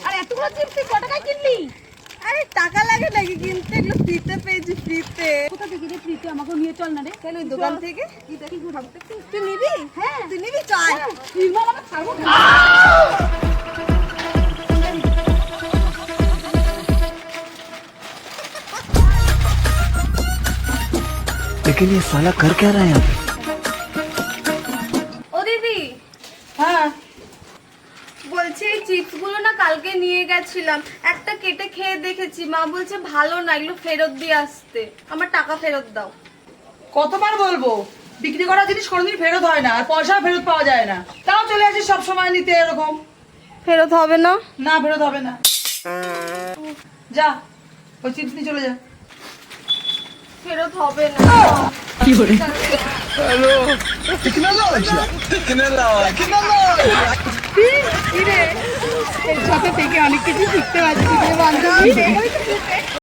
আর এতগুলো চিপস তুই কত টাকায় কিনলি? আরে টাকা লাগে নাকি কিনতে, এগুলো ফ্রিতে পেয়েছি, ফ্রিতে। কোথা থেকে রে ফ্রিতে? আমাকে নিয়ে চল না রে। কেন ওই দোকান থেকে? কি দেখি ঘুরাবতে? তুই নিবি? হ্যাঁ তুই নিবি, চল। নির্মল আমার ছাড়বো না। लेकिन ये साला कर क्या रहा है यहाँ पे? ও দিদি, হ্যাঁ, বলছি এই চিপসগুলো না কালকে নিয়ে গেছিলাম, একটা কেটে খেয়ে দেখেছি, মা বলছে ভালো না, এগুলো ফেরত দিয়ে আসতে। আমার টাকা ফেরত দাও। কতবার বলবো, বিক্রি করা জিনিস কোনোদিন ফেরত হয় না, আর পয়সা ফেরত পাওয়া যায় না। তাও চলে আসি সব সময় নিতে এরকম। ফেরত হবে না? না, ফেরত হবে না। যা, ওই চিপস নিয়ে চলে যা। ফেরত হবে না। এর সাথে থেকে অনেক কিছু শিখতে পারছি রে বান্ধবী।